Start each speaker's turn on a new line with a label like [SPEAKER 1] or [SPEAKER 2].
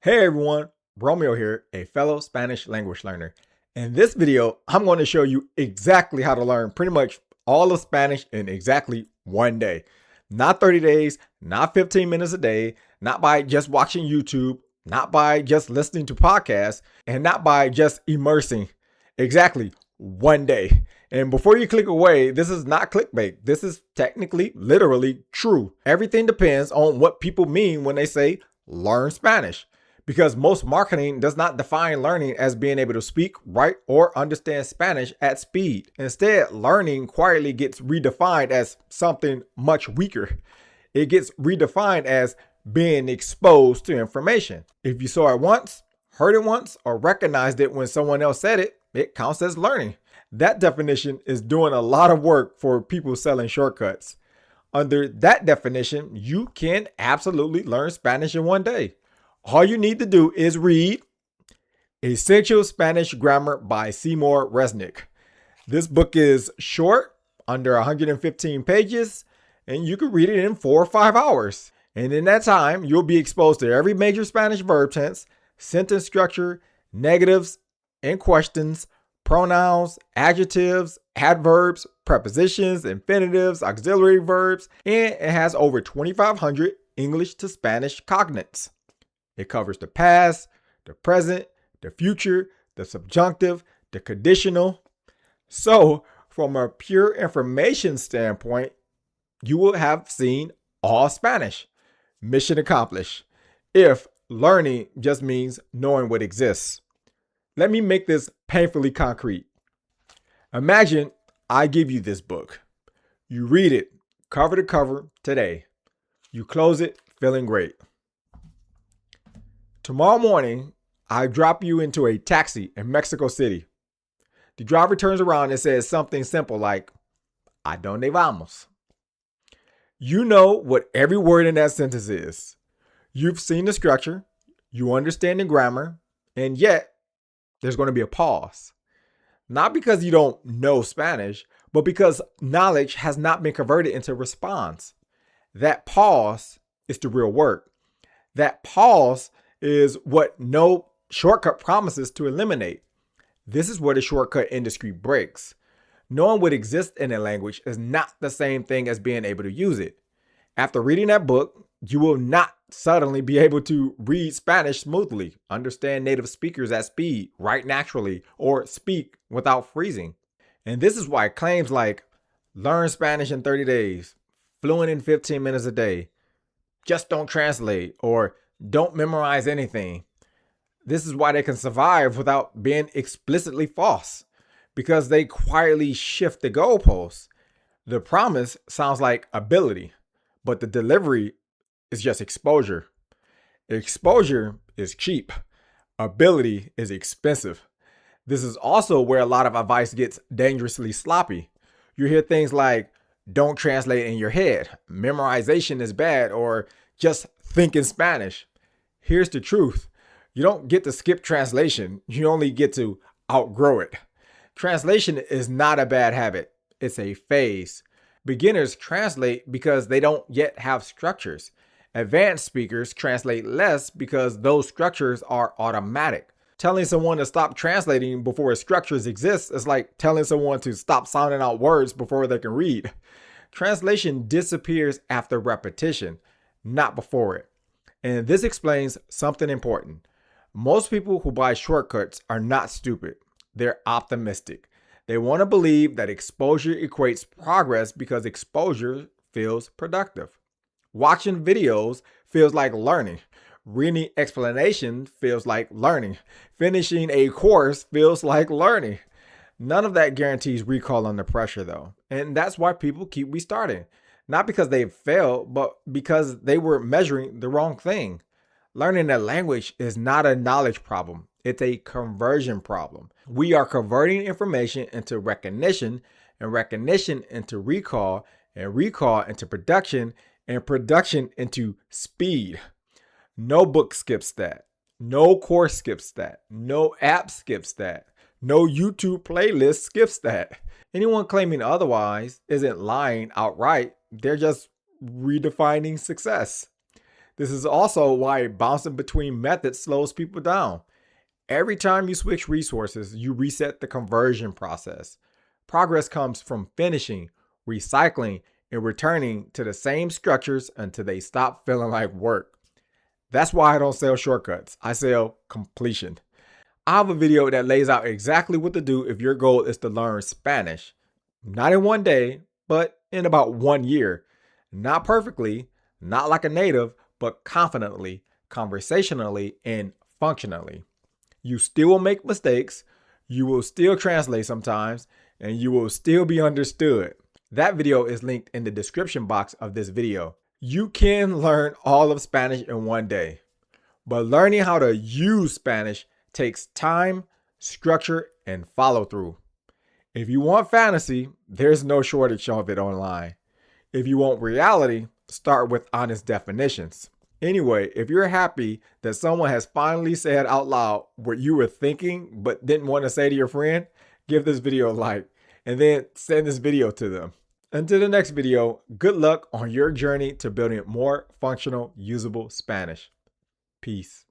[SPEAKER 1] Hey everyone, Romeo here, a fellow Spanish language learner. In this video, I'm going to show you exactly how to learn pretty much all of Spanish in exactly one day. Not 30 days, not 15 minutes a day, not by just watching YouTube, not by just listening to podcasts, and not by just immersing. Exactly one day. And before you click away, this is not clickbait. This is technically, literally true. Everything depends on what people mean when they say learn Spanish. Because most marketing does not define learning as being able to speak, write, or understand Spanish at speed. Instead, learning quietly gets redefined as something much weaker. It gets redefined as being exposed to information. If you saw it once, heard it once, or recognized it when someone else said it, it counts as learning. That definition is doing a lot of work for people selling shortcuts. Under that definition, you can absolutely learn Spanish in one day. All you need to do is read Essential Spanish Grammar by Seymour Resnick. This book is short, under 115 pages, and you can read it in 4 or 5 hours. And in that time, you'll be exposed to every major Spanish verb tense, sentence structure, negatives and questions, pronouns, adjectives, adverbs, prepositions, infinitives, auxiliary verbs, and it has over 2,500 English to Spanish cognates. It covers the past, the present, the future, the subjunctive, the conditional. So, from a pure information standpoint, you will have seen all Spanish. Mission accomplished. If learning just means knowing what exists. Let me make this painfully concrete. Imagine I give you this book. You read it cover to cover today. You close it feeling great. Tomorrow morning, I drop you into a taxi in Mexico City. The driver turns around and says something simple like, "A dónde vamos?" You know what every word in that sentence is. You've seen the structure, you understand the grammar, and yet there's going to be a pause. Not because you don't know Spanish, but because knowledge has not been converted into response. That pause is the real work. That pause is what no shortcut promises to eliminate. This is where the shortcut industry breaks. Knowing what exists in a language is not the same thing as being able to use it. After reading that book, you will not suddenly be able to read Spanish smoothly, understand native speakers at speed, write naturally, or speak without freezing. And this is why claims like learn Spanish in 30 days, fluent in 15 minutes a day, just don't translate, or don't memorize anything. This is why they can survive without being explicitly false, because they quietly shift the goalposts. The promise sounds like ability, but the delivery is just exposure. Exposure is cheap. Ability is expensive. This is also where a lot of advice gets dangerously sloppy. You hear things like, don't translate in your head, memorization is bad, or just think in Spanish. Here's the truth. You don't get to skip translation. You only get to outgrow it. Translation is not a bad habit. It's a phase. Beginners translate because they don't yet have structures. Advanced speakers translate less because those structures are automatic. Telling someone to stop translating before structures exist is like telling someone to stop sounding out words before they can read. Translation disappears after repetition, not before it. And this explains something important. Most people who buy shortcuts are not stupid. They're optimistic. They want to believe that exposure equates progress because exposure feels productive. Watching videos feels like learning. Reading explanation feels like learning. Finishing a course feels like learning. None of that guarantees recall under pressure though. And that's why people keep restarting. Not because they failed, but because they were measuring the wrong thing. Learning a language is not a knowledge problem. It's a conversion problem. We are converting information into recognition, and recognition into recall, and recall into production, and production into speed. No book skips that. No course skips that. No app skips that. No YouTube playlist skips that. Anyone claiming otherwise isn't lying outright. They're just redefining success. This is also why bouncing between methods slows people down. Every time you switch resources, you reset the conversion process. Progress comes from finishing, recycling, and returning to the same structures until they stop feeling like work. That's why I don't sell shortcuts. I sell completion. I have a video that lays out exactly what to do if your goal is to learn Spanish. Not in one day, but in about 1 year. Not perfectly, not like a native, but confidently, conversationally, and functionally. You still will make mistakes, you will still translate sometimes, and you will still be understood. That video is linked in the description box of this video. You can learn all of Spanish in 1 day, but learning how to use Spanish takes time, structure, and follow through. If you want fantasy, there's no shortage of it online. If you want reality, start with honest definitions. Anyway, if you're happy that someone has finally said out loud what you were thinking but didn't want to say to your friend, give this video a like and then send this video to them. Until the next video, good luck on your journey to building more functional, usable Spanish. Peace.